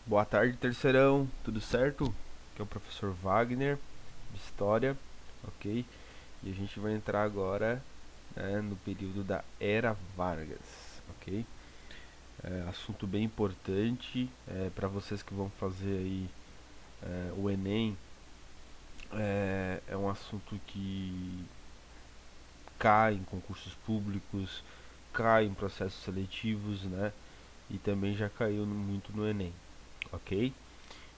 Boa tarde, terceirão, tudo certo? Aqui é o professor Wagner, de História, ok? E a gente vai entrar agora, né, no período da Era Vargas, ok? Assunto bem importante para vocês que vão fazer aí o Enem. É um assunto que cai em concursos públicos, cai em processos seletivos, né? E também já caiu muito no Enem, ok?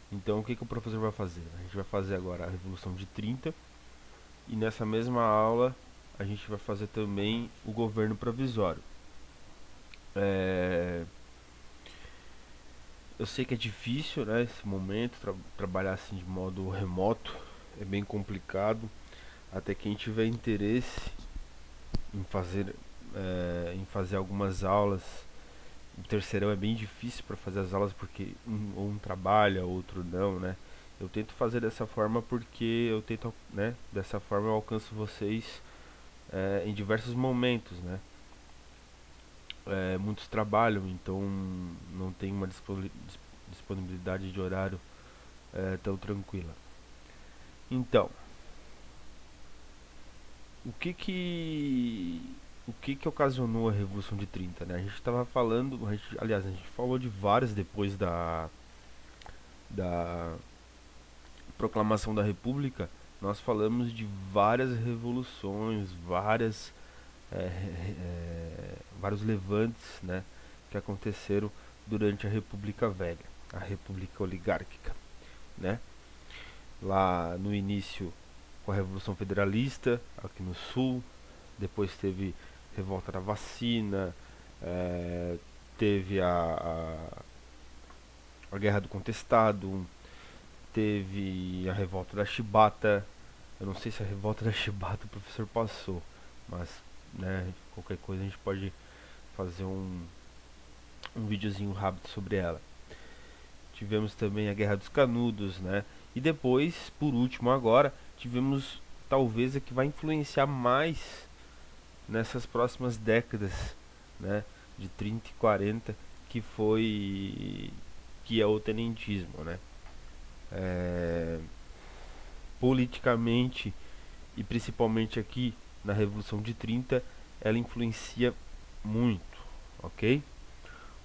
Então, o que o professor vai fazer? A gente vai fazer agora a Revolução de 30 e nessa mesma aula a gente vai fazer também o governo provisório. É, eu sei que é difícil, né, esse momento, trabalhar assim de modo remoto, é bem complicado. Até quem tiver interesse em fazer algumas aulas, o terceirão é bem difícil para fazer as aulas porque um trabalha, outro não, né? Eu tento fazer dessa forma porque eu tento, né? Dessa forma eu alcanço vocês em diversos momentos, né? Muitos trabalham, então não tem uma disponibilidade de horário tão tranquila. Então, o que que o que ocasionou a Revolução de 30, né? A gente estava falando, aliás, a gente falou de várias depois da proclamação da República. Nós falamos de várias revoluções, vários levantes, né, que aconteceram durante a República Velha, a República Oligárquica, né? Lá no início com a Revolução Federalista aqui no Sul, depois teve revolta da vacina, teve a Guerra do Contestado, teve a revolta da Chibata. Eu não sei se a revolta da Chibata o professor passou, mas né, qualquer coisa a gente pode fazer um videozinho rápido sobre ela. Tivemos também a Guerra dos Canudos, né? E depois, por último agora, tivemos talvez a que vai influenciar mais nessas próximas décadas, né? De 30 e 40, que é o tenentismo, né? É, politicamente e principalmente aqui na Revolução de 30, ela influencia muito, ok?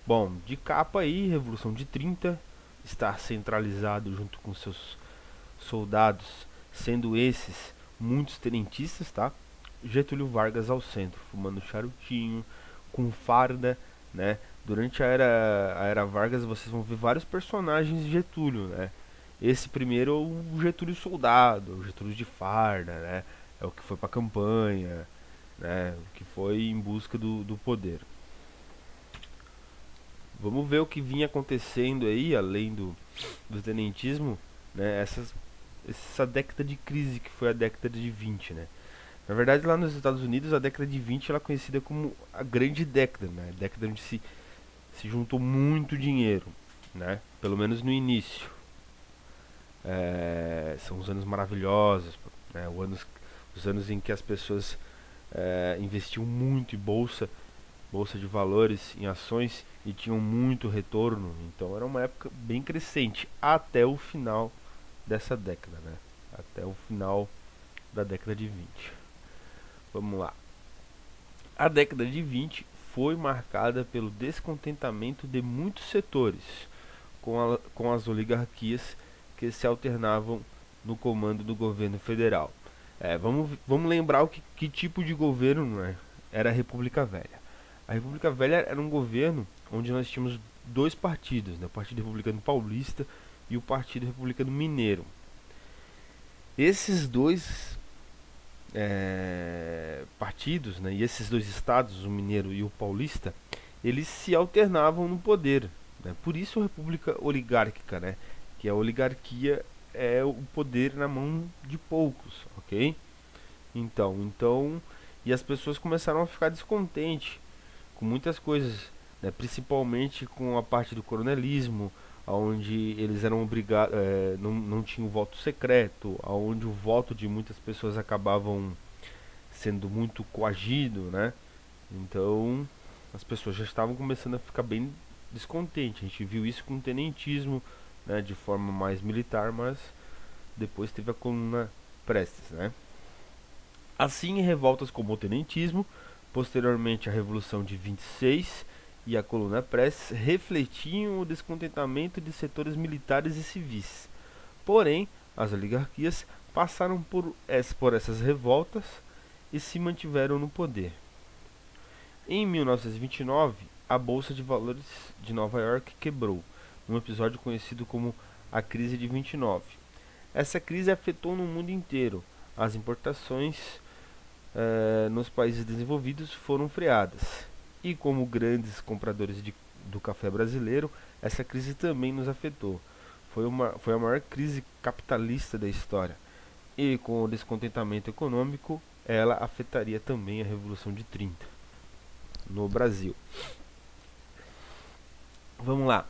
Bom, de capa aí, Revolução de 30 está centralizado junto com seus soldados, sendo esses muitos tenentistas, tá? Getúlio Vargas ao centro, fumando charutinho, com farda, né? Durante a era Vargas vocês vão ver vários personagens de Getúlio, né? Esse primeiro é o Getúlio soldado, o Getúlio de farda, né? É o que foi pra campanha, né? O que foi em busca do poder. Vamos ver o que vinha acontecendo aí, além do tenentismo, né? Essa década de crise que foi a década de 20, né? Na verdade, lá nos Estados Unidos, a década de 20 ela é conhecida como a grande década, né? A década onde se juntou muito dinheiro, né? Pelo menos no início. São os anos maravilhosos, né? Os anos em que as pessoas investiam muito em bolsa de valores, em ações e tinham muito retorno. Então era uma época bem crescente até o final dessa década, né? Até o final da década de 20. Vamos lá. A década de 20 foi marcada pelo descontentamento de muitos setores com as oligarquias que se alternavam no comando do governo federal. Vamos lembrar que tipo de governo, né, era a República Velha. A República Velha era um governo onde nós tínhamos dois partidos, né, o Partido Republicano Paulista e o Partido Republicano Mineiro. Esses dois partidos, né, e esses dois estados, o mineiro e o paulista, eles se alternavam no poder. Né? Por isso a república oligárquica, né, que a oligarquia é o poder na mão de poucos, ok? Então, e as pessoas começaram a ficar descontentes com muitas coisas, né, principalmente com a parte do coronelismo, onde eles eram obrigados, não tinham voto secreto, onde o voto de muitas pessoas acabavam sendo muito coagido, né? Então as pessoas já estavam começando a ficar bem descontente. A gente viu isso com o tenentismo, né, de forma mais militar, mas depois teve a coluna Prestes, né? Assim, em revoltas como o tenentismo, posteriormente a Revolução de 26 e a coluna Prestes refletiam o descontentamento de setores militares e civis. Porém, as oligarquias passaram por essas revoltas e se mantiveram no poder. Em 1929, a Bolsa de Valores de Nova York quebrou, num episódio conhecido como a Crise de 29. Essa crise afetou no mundo inteiro. As importações nos países desenvolvidos foram freadas. E como grandes compradores do café brasileiro, essa crise também nos afetou. Foi a maior crise capitalista da história. E com o descontentamento econômico, ela afetaria também a Revolução de 30 no Brasil. Vamos lá.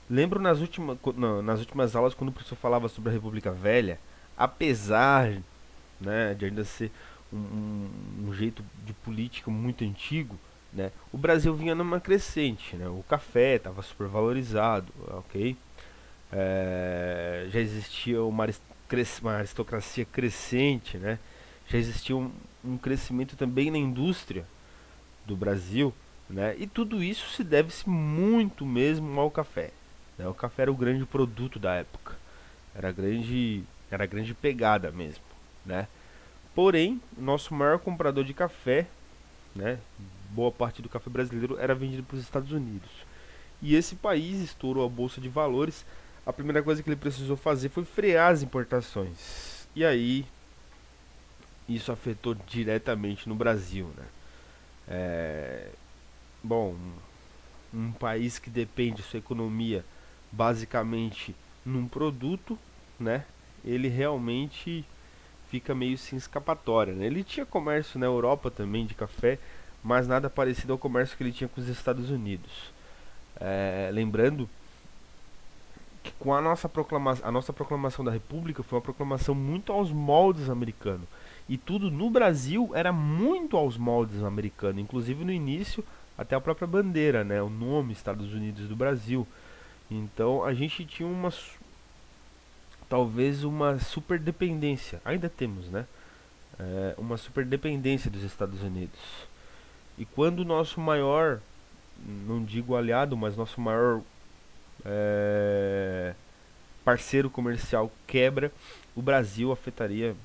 Lembro nas últimas aulas, quando o professor falava sobre a República Velha, apesar, né, de ainda ser um jeito de política muito antigo, né, o Brasil vinha numa crescente, né, o café estava super valorizado, ok? Já existia uma aristocracia crescente, né? Já existia um crescimento também na indústria do Brasil, né? E tudo isso se deve-se muito mesmo ao café, né? O café era o grande produto da época, era a grande pegada mesmo, né? Porém, o nosso maior comprador de café, né? Boa parte do café brasileiro era vendido para os Estados Unidos. E esse país estourou a bolsa de valores. A primeira coisa que ele precisou fazer foi frear as importações. E aí, isso afetou diretamente no Brasil, né? Bom, um país que depende sua economia basicamente num produto, né? Ele realmente fica meio sem escapatória, né? Ele tinha comércio na Europa também de café, mas nada parecido ao comércio que ele tinha com os Estados Unidos. Lembrando que com a nossa proclamação da República foi uma proclamação muito aos moldes americanos. E tudo no Brasil era muito aos moldes americanos, inclusive no início até a própria bandeira, né, o nome Estados Unidos do Brasil. Então a gente tinha talvez uma super dependência, ainda temos, né, uma super dependência dos Estados Unidos. E quando o nosso maior, não digo aliado, mas nosso maior parceiro comercial quebra, o Brasil afetaria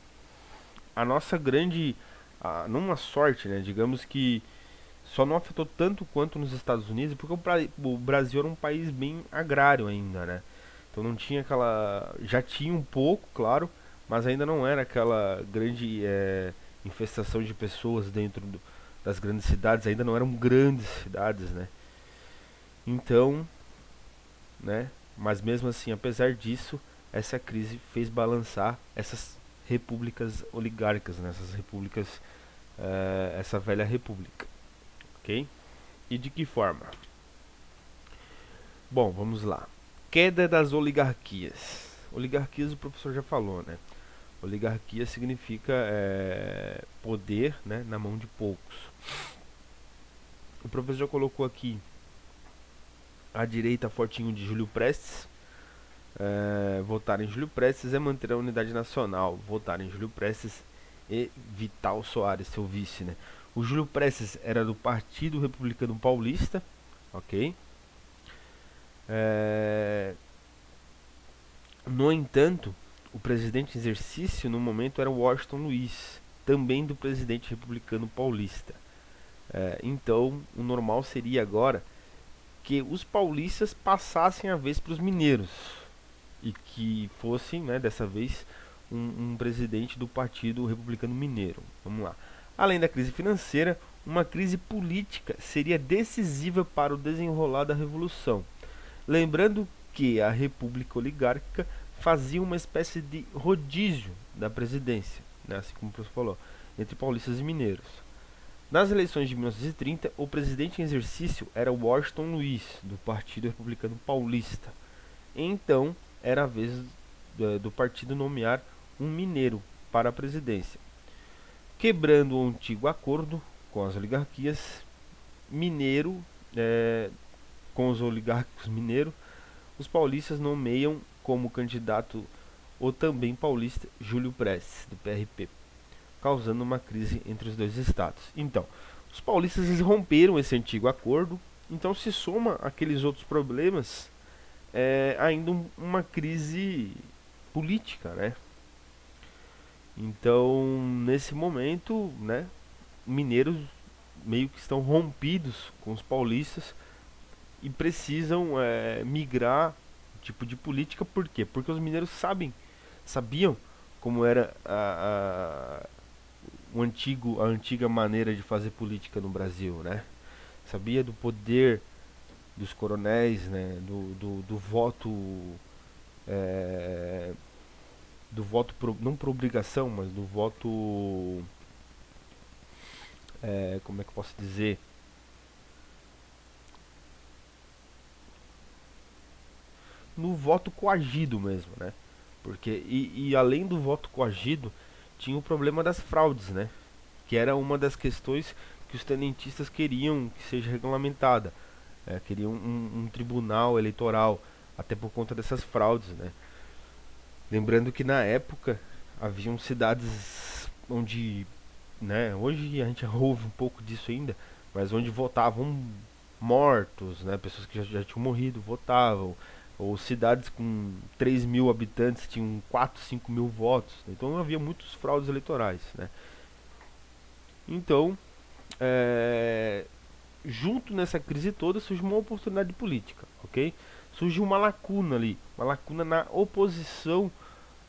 a nossa grande, numa sorte, né? Digamos que só não afetou tanto quanto nos Estados Unidos, porque o Brasil era um país bem agrário ainda, né? Então não tinha aquela, já tinha um pouco, claro, mas ainda não era aquela grande infestação de pessoas das grandes cidades, ainda não eram grandes cidades, né? Então, né? Mas mesmo assim, apesar disso, essa crise fez balançar essas repúblicas oligárquicas, né? Essas repúblicas, essa velha república, ok? E de que forma? Bom, vamos lá. Queda das oligarquias. Oligarquias o professor já falou, né? Oligarquia significa poder, né, na mão de poucos. O professor já colocou aqui à direita fortinho de Júlio Prestes. Votar em Júlio Prestes é manter a unidade nacional. Votar em Júlio Prestes e Vital Soares, seu vice, né? O Júlio Prestes era do Partido Republicano Paulista, ok? No entanto, o presidente em exercício no momento era Washington Luiz, também do presidente republicano paulista. Então, o normal seria agora que os paulistas passassem a vez para os mineiros e que fossem, né, dessa vez, um presidente do Partido Republicano Mineiro. Vamos lá. Além da crise financeira, uma crise política seria decisiva para o desenrolar da Revolução. Lembrando que a República Oligárquica fazia uma espécie de rodízio da presidência, né, assim como o professor falou, entre paulistas e mineiros. Nas eleições de 1930, o presidente em exercício era Washington Luiz, do Partido Republicano Paulista. Então, era a vez do partido nomear um mineiro para a presidência. Quebrando o antigo acordo com as oligarquias, Mineiro com os oligarcas mineiros, os paulistas nomeiam como candidato o também paulista Júlio Prestes, do PRP, causando uma crise entre os dois estados. Então, os paulistas eles romperam esse antigo acordo, então se soma aqueles outros problemas, ainda uma crise política, né? Então, nesse momento, né, mineiros meio que estão rompidos com os paulistas e precisam migrar tipo de política. Por quê? Porque os mineiros sabiam como era a antiga maneira de fazer política no Brasil, né? Sabia do poder dos coronéis, né? Do voto, é, não por obrigação, mas do voto, como é que eu posso dizer? No voto coagido mesmo, né? Porque, e além do voto coagido, tinha o problema das fraudes, né? Que era uma das questões que os tenentistas queriam que seja regulamentada. Queriam um tribunal eleitoral, até por conta dessas fraudes, né? Lembrando que na época haviam cidades onde, né, hoje a gente ouve um pouco disso ainda, mas onde votavam mortos, né, pessoas que já tinham morrido votavam, ou cidades com 3 mil habitantes tinham 4, 5 mil votos, então havia muitos fraudes eleitorais, né. Então, junto nessa crise toda surge uma oportunidade política, ok? Surge uma lacuna ali, uma lacuna na oposição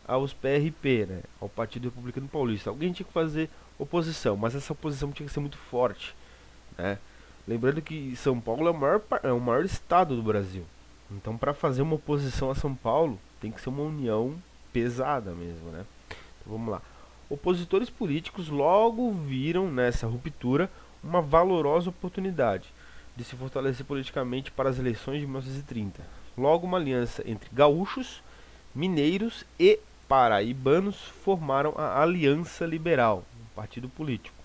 aos PRP, né, ao Partido Republicano Paulista. Alguém tinha que fazer oposição, mas essa oposição tinha que ser muito forte, né? Lembrando que São Paulo é o maior estado do Brasil. Então, para fazer uma oposição a São Paulo, tem que ser uma união pesada mesmo, né? Então, vamos lá. Opositores políticos logo viram nessa ruptura uma valorosa oportunidade de se fortalecer politicamente para as eleições de 1930. Logo, uma aliança entre gaúchos, mineiros e paraibanos formaram a Aliança Liberal, um partido político,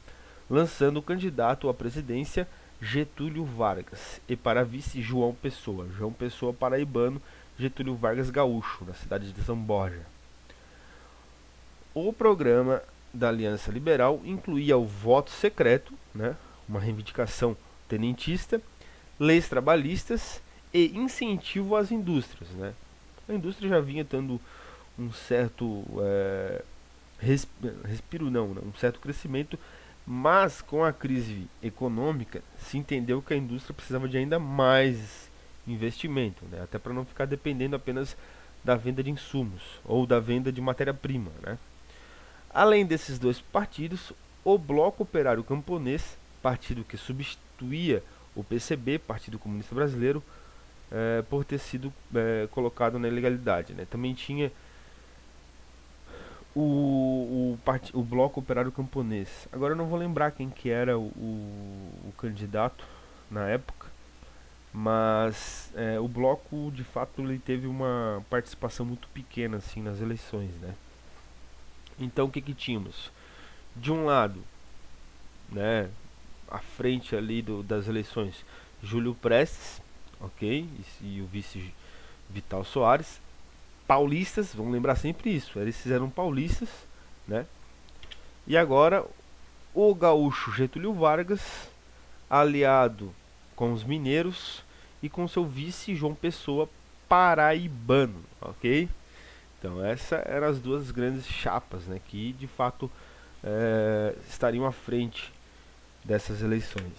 lançando o candidato à presidência Getúlio Vargas e para vice João Pessoa. João Pessoa paraibano, Getúlio Vargas gaúcho, na cidade de São Borja. O programa da Aliança Liberal incluía o voto secreto, né, uma reivindicação tenentista, leis trabalhistas e incentivo às indústrias, né. A indústria já vinha tendo um certo respiro não, né, um certo crescimento, mas com a crise econômica se entendeu que a indústria precisava de ainda mais investimento, né, até para não ficar dependendo apenas da venda de insumos ou da venda de matéria-prima, né. Além desses dois partidos, o Bloco Operário Camponês, partido que substituía o PCB, Partido Comunista Brasileiro, por ter sido colocado na ilegalidade, né. Também tinha o Bloco Operário Camponês. Agora eu não vou lembrar quem que era o candidato na época, mas o bloco de fato ele teve uma participação muito pequena assim nas eleições, né? Então o que que tínhamos? De um lado, né, à frente ali das eleições, Júlio Prestes, ok, e o vice Vital Soares. Paulistas, vamos lembrar sempre isso, eles fizeram paulistas, né? E agora o gaúcho Getúlio Vargas, aliado com os mineiros e com seu vice João Pessoa, paraibano, ok? Então essas eram as duas grandes chapas, né, que de fato estariam à frente dessas eleições.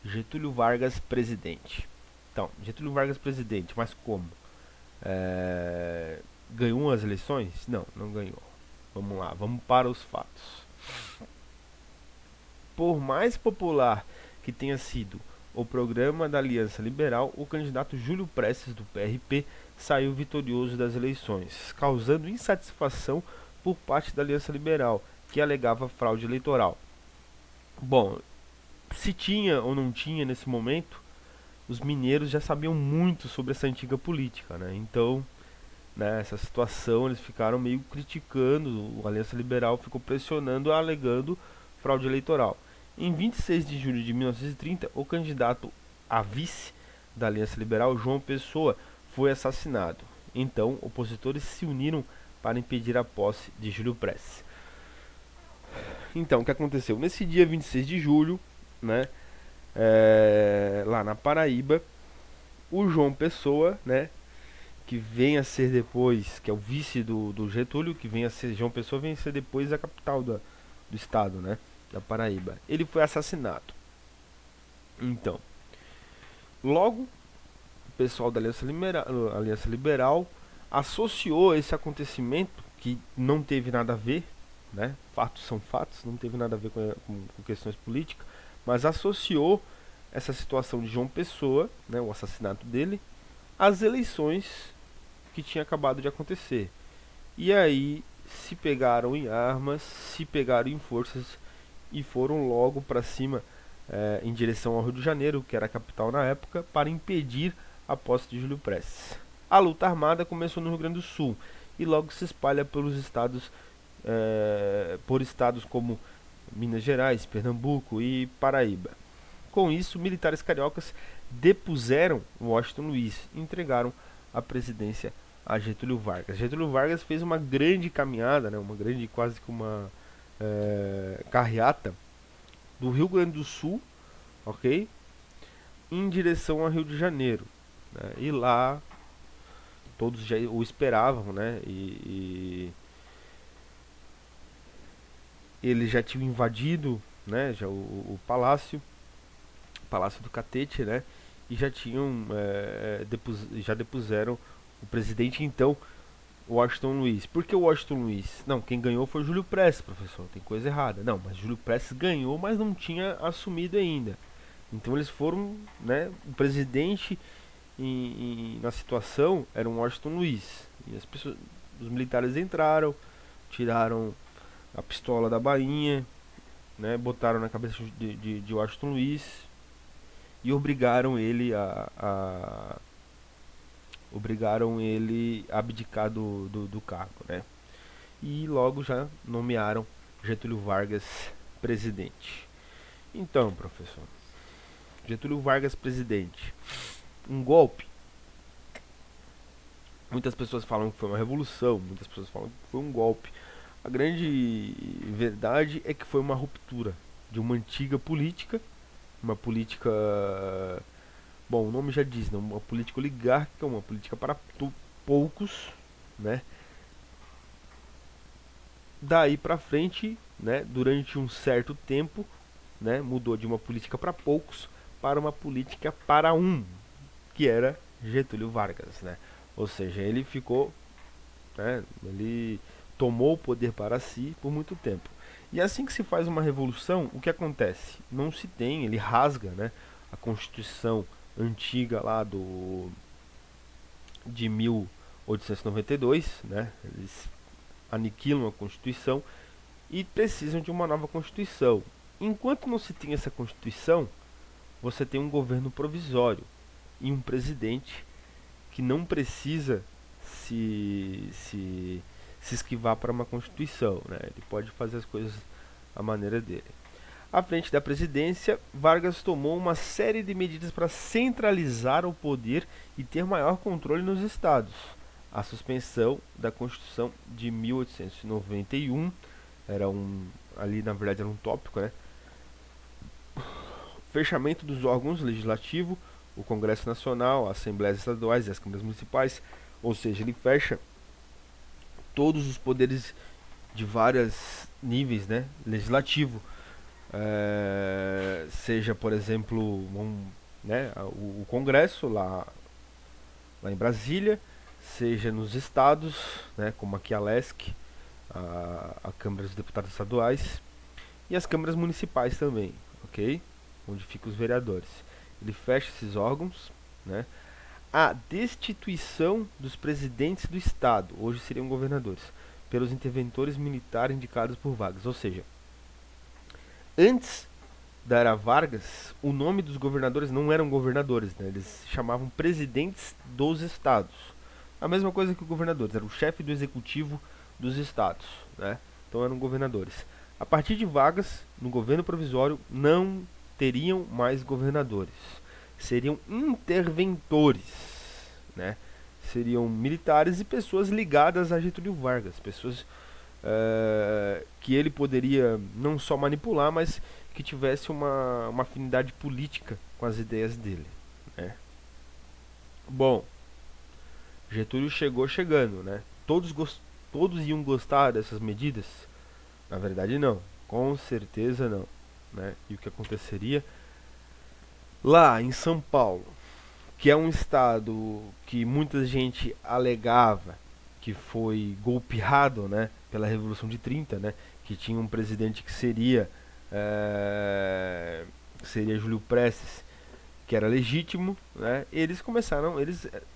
Getúlio Vargas presidente. Então, Getúlio Vargas presidente, mas como? Ganhou as eleições? Não, não ganhou. Vamos lá, vamos para os fatos. Por mais popular que tenha sido o programa da Aliança Liberal, o candidato Júlio Prestes, do PRP, saiu vitorioso das eleições, causando insatisfação por parte da Aliança Liberal, que alegava fraude eleitoral. Bom, se tinha ou não tinha nesse momento, os mineiros já sabiam muito sobre essa antiga política, né? Então, nessa situação, eles ficaram meio criticando, a Aliança Liberal ficou pressionando, alegando fraude eleitoral. Em 26 de julho de 1930, o candidato a vice da Aliança Liberal, João Pessoa, foi assassinado. Então, opositores se uniram para impedir a posse de Júlio Prestes. Então, o que aconteceu? Nesse dia 26 de julho, né, lá na Paraíba, o João Pessoa, né, que vem a ser depois, que é o vice do Getúlio, que vem a ser, João Pessoa vem a ser depois a capital do estado, né, da Paraíba. Ele foi assassinado. Então, logo, o pessoal da Aliança Liberal associou esse acontecimento, que não teve nada a ver, né, fatos são fatos, não teve nada a ver com questões políticas, mas associou essa situação de João Pessoa, né, o assassinato dele, às eleições que tinha acabado de acontecer. E aí se pegaram em armas, se pegaram em forças e foram logo para cima, em direção ao Rio de Janeiro, que era a capital na época, para impedir a posse de Júlio Prestes. A luta armada começou no Rio Grande do Sul e logo se espalha pelos estados, por estados como Minas Gerais, Pernambuco e Paraíba. Com isso, militares cariocas depuseram Washington Luiz e entregaram a presidência a Getúlio Vargas. Getúlio Vargas fez uma grande caminhada, né, uma grande, quase que uma carreata do Rio Grande do Sul, ok, em direção ao Rio de Janeiro, né, e lá todos já o esperavam, né, e eles já tinham invadido, né, já o Palácio do Catete, né, e já tinham já depuseram o presidente então, Washington Luiz. Por que o Washington Luiz? Não, quem ganhou foi Júlio Prestes, professor. Tem coisa errada. Não, mas Júlio Prestes ganhou, mas não tinha assumido ainda. Então eles foram, né, o presidente na situação era um Washington Luiz. E as pessoas, os militares entraram, tiraram a pistola da bainha, né, botaram na cabeça de Washington Luiz e obrigaram ele a abdicar do cargo, né? E logo já nomearam Getúlio Vargas presidente. Então, professor, Getúlio Vargas presidente, um golpe. Muitas pessoas falam que foi uma revolução, muitas pessoas falam que foi um golpe. A grande verdade é que foi uma ruptura de uma antiga política, uma política, bom, o nome já diz, né? Uma política oligárquica, uma política para poucos, né? Daí para frente, né, durante um certo tempo, né, mudou de uma política para poucos para uma política para um, que era Getúlio Vargas, né? Ou seja, ele ficou, né, ele tomou o poder para si por muito tempo. E assim que se faz uma revolução, o que acontece? Não se tem, ele rasga, né, a Constituição antiga lá de 1892, né? Eles aniquilam a Constituição e precisam de uma nova Constituição. Enquanto não se tem essa Constituição, você tem um governo provisório e um presidente que não precisa se esquivar para uma Constituição, né? Ele pode fazer as coisas à maneira dele. À frente da presidência, Vargas tomou uma série de medidas para centralizar o poder e ter maior controle nos estados. A suspensão da Constituição de 1891 ali na verdade era um tópico, né? Fechamento dos órgãos legislativos, o Congresso Nacional, as Assembleias Estaduais e as Câmaras Municipais, ou seja, ele fecha todos os poderes de vários níveis, né? Legislativo, seja, por exemplo, né, o Congresso lá em Brasília, seja nos estados, né, como aqui a LESC, a Câmara dos Deputados Estaduais, e as câmaras municipais também, ok? Onde ficam os vereadores. Ele fecha esses órgãos, né? A destituição dos presidentes do estado, hoje seriam governadores, pelos interventores militares indicados por Vargas. Ou seja, antes da era Vargas, o nome dos governadores não eram governadores, né? Eles se chamavam presidentes dos estados. A mesma coisa que os governadores, era o chefe do executivo dos estados, né? Então eram governadores. A partir de Vargas, no governo provisório, não teriam mais governadores. seriam interventores, né? Seriam militares e pessoas ligadas a Getúlio Vargas, pessoas que ele poderia não só manipular, mas que tivesse uma afinidade política com as ideias dele, né? Bom, Getúlio chegou chegando, né? Todos iam gostar dessas medidas? Na verdade, não. Com certeza não, né? E o que aconteceria? Lá em São Paulo, que é um estado que muita gente alegava que foi golpeado, né, pela Revolução de 30, né, que tinha um presidente que seria Júlio Prestes, que era legítimo, né? Eles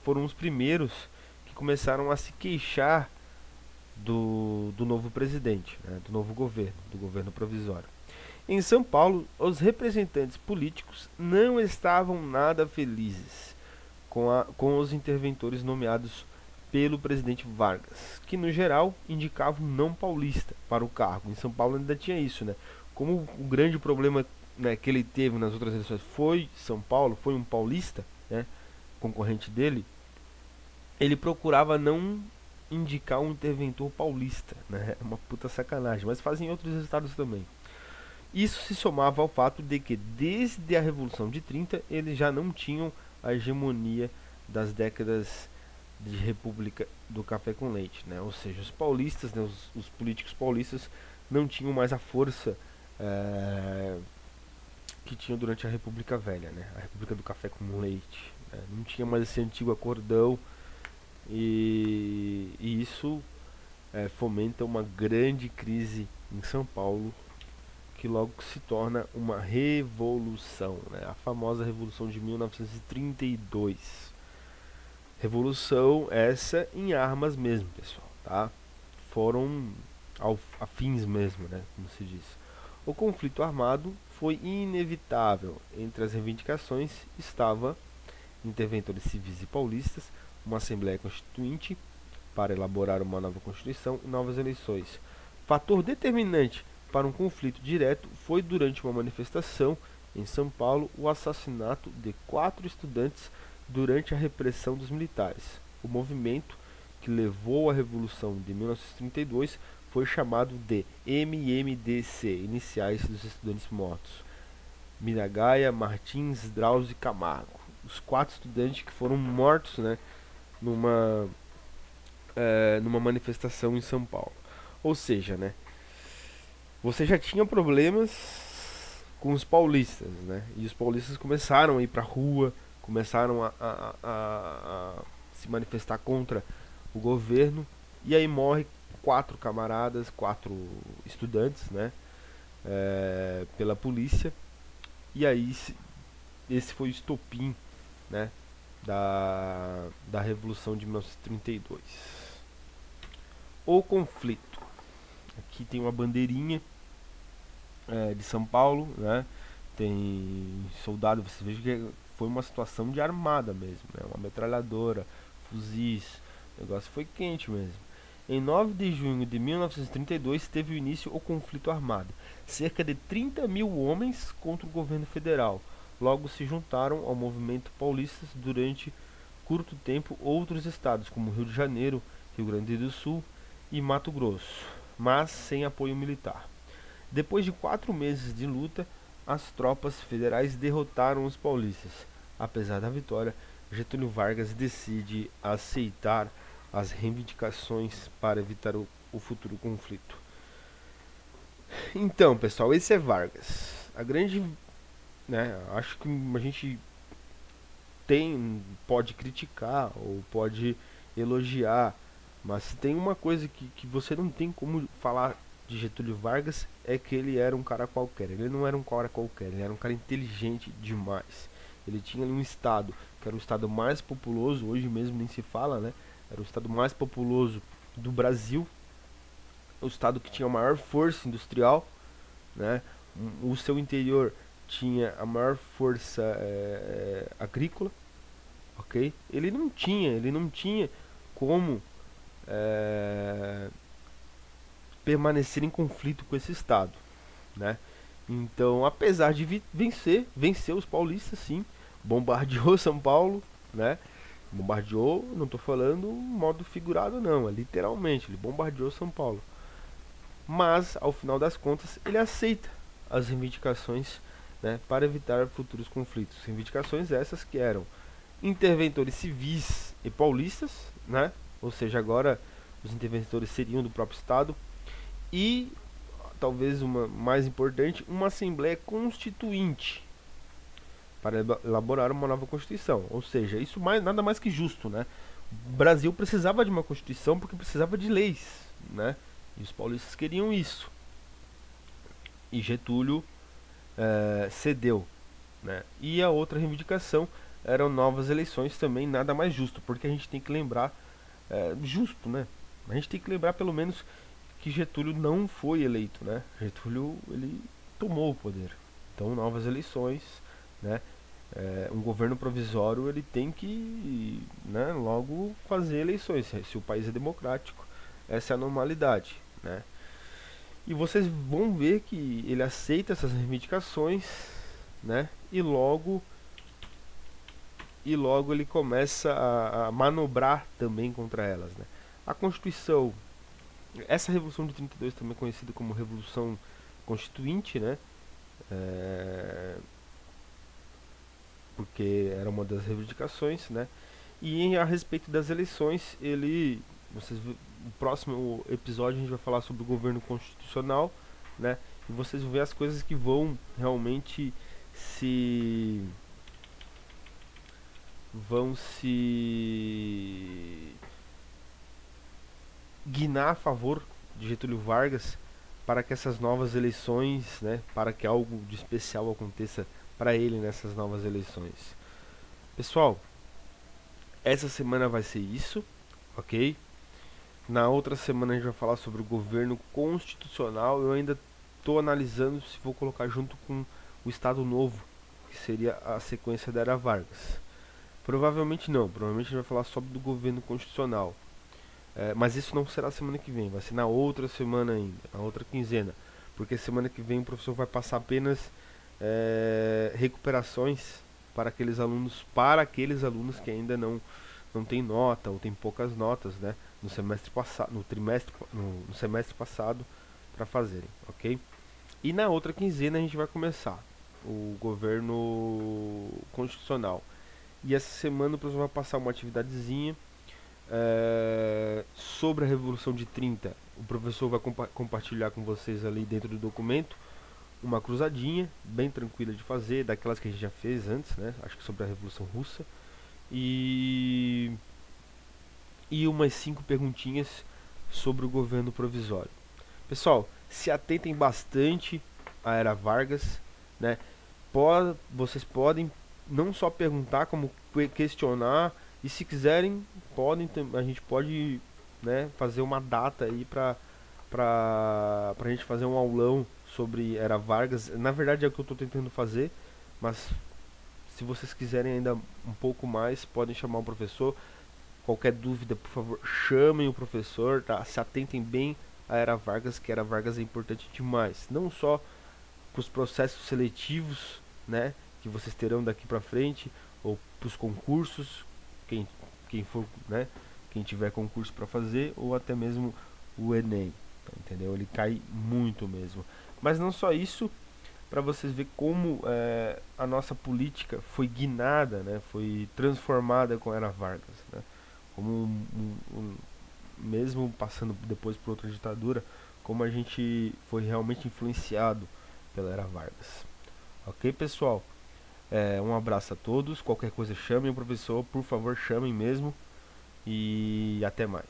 foram os primeiros que começaram a se queixar do novo presidente, né, do governo provisório. Em São Paulo, os representantes políticos não estavam nada felizes com os interventores nomeados pelo presidente Vargas, que no geral indicavam um não paulista para o cargo. Em São Paulo ainda tinha isso, né? Como o grande problema, né, que ele teve nas outras eleições foi São Paulo, foi um paulista, né, concorrente dele, ele procurava não indicar um interventor paulista, né? É uma puta sacanagem, mas fazem em outros estados também. Isso se somava ao fato de que, desde a Revolução de 30, eles já não tinham a hegemonia das décadas de República do Café com Leite, né? Ou seja, os paulistas, né, os políticos paulistas, não tinham mais a força que tinham durante a República Velha, né? A República do Café com Leite, né? Não tinha mais esse antigo acordão e isso fomenta uma grande crise em São Paulo, que logo se torna uma revolução, né? A famosa Revolução de 1932. Revolução essa em armas mesmo, pessoal, tá? Foram afins mesmo, né? Como se diz. O conflito armado foi inevitável. Entre as reivindicações estava interventores civis e paulistas, uma Assembleia Constituinte para elaborar uma nova Constituição e novas eleições. Fator determinante para um conflito direto foi, durante uma manifestação em São Paulo, o assassinato de 4 estudantes durante a repressão dos militares. O movimento que levou à Revolução de 1932 foi chamado de MMDC, iniciais dos estudantes mortos: Miragaia, Martins, Drauzio e Camargo. Os 4 estudantes que foram mortos, né, numa manifestação em São Paulo. Ou seja, né, você já tinha problemas com os paulistas, né? E os paulistas começaram a ir pra rua, começaram a se manifestar contra o governo, e aí morre 4 camaradas, 4 estudantes, né? Pela polícia, e aí esse foi o estopim, né? Da Revolução de 1932. O conflito. Aqui tem uma bandeirinha de São Paulo, né? Tem soldado, você veja que foi uma situação de armada mesmo, né? Uma metralhadora, fuzis, o negócio foi quente mesmo. Em 9 de junho de 1932 teve o início o conflito armado. Cerca de 30 mil homens contra o governo federal. Logo se juntaram ao movimento paulista durante curto tempo outros estados, como Rio de Janeiro, Rio Grande do Sul e Mato Grosso, mas sem apoio militar. Depois de 4 meses de luta, as tropas federais derrotaram os paulistas. Apesar da vitória, Getúlio Vargas decide aceitar as reivindicações para evitar o futuro conflito. Então, pessoal, esse é Vargas. A grande, né, acho que a gente pode criticar ou pode elogiar, mas se tem uma coisa que você não tem como falar de Getúlio Vargas, é que ele era um cara qualquer. Ele não era um cara qualquer, ele era um cara inteligente demais. Ele tinha ali um estado, que era o estado mais populoso, hoje mesmo nem se fala, né? Era o estado mais populoso do Brasil, o estado que tinha a maior força industrial, né? O seu interior tinha a maior força agrícola, ok? Ele não tinha como permanecer em conflito com esse estado, né? Então, apesar de venceu os paulistas, sim, bombardeou São Paulo, né? Bombardeou, não estou falando modo figurado não, é literalmente, ele bombardeou São Paulo. Mas, ao final das contas, ele aceita as reivindicações, né, para evitar futuros conflitos. Reivindicações essas que eram interventores civis e paulistas, né? Ou seja, agora os interventores seriam do próprio Estado e talvez uma mais importante, uma assembleia constituinte para elaborar uma nova constituição. Ou seja, isso nada mais que justo, né? O Brasil precisava de uma constituição porque precisava de leis, né? E os paulistas queriam isso. E Getúlio cedeu, né? E a outra reivindicação eram novas eleições também, nada mais justo, porque a gente tem que lembrar, justo, né? A gente tem que lembrar pelo menos que Getúlio não foi eleito, né? Getúlio, ele tomou o poder. Então, novas eleições, né? Um governo provisório, ele tem que, né, logo fazer eleições. Se o país é democrático, essa é a normalidade, né? E vocês vão ver que ele aceita essas reivindicações, né? E logo ele começa a manobrar também contra elas, né? A Constituição, essa Revolução de 32 também é conhecida como Revolução Constituinte, né? É, porque era uma das reivindicações, né? E a respeito das eleições, no próximo episódio a gente vai falar sobre o governo constitucional, né? E vocês vão ver as coisas que vão realmente se vão se guinar a favor de Getúlio Vargas para que essas novas eleições, né, para que algo de especial aconteça para ele nessas novas eleições. Pessoal, essa semana vai ser isso, ok? Na outra semana a gente vai falar sobre o governo constitucional. Eu ainda estou analisando se vou colocar junto com o Estado Novo, que seria a sequência da Era Vargas. Provavelmente não, provavelmente a gente vai falar só do governo constitucional. Mas isso não será semana que vem, vai ser na outra semana ainda, na outra quinzena. Porque semana que vem o professor vai passar apenas recuperações para aqueles alunos que ainda não têm nota ou têm poucas notas, né, no semestre passado, no semestre passado para fazerem, ok? E na outra quinzena a gente vai começar o governo constitucional. E essa semana o professor vai passar uma atividadezinha sobre a Revolução de 30. O professor vai compartilhar com vocês ali dentro do documento uma cruzadinha bem tranquila de fazer, daquelas que a gente já fez antes, né? Acho que sobre a Revolução Russa. E umas 5 perguntinhas sobre o governo provisório. Pessoal, se atentem bastante à Era Vargas, né? Vocês podem não só perguntar, como questionar, e se quiserem, a gente pode, né, fazer uma data aí pra gente fazer um aulão sobre Era Vargas. Na verdade é o que eu estou tentando fazer, mas se vocês quiserem ainda um pouco mais, podem chamar o professor. Qualquer dúvida, por favor, chamem o professor, tá? Se atentem bem à Era Vargas, que Era Vargas é importante demais. Não só para os processos seletivos, né, que vocês terão daqui para frente, ou para os concursos, quem for, né, quem tiver concurso para fazer, ou até mesmo o Enem, entendeu? Ele cai muito mesmo. Mas não só isso, para vocês verem como a nossa política foi guinada, né, foi transformada com a Era Vargas, né, como mesmo passando depois por outra ditadura, como a gente foi realmente influenciado pela Era Vargas. Ok, pessoal? Um abraço a todos. Qualquer coisa chamem o professor, por favor, chamem mesmo. E até mais.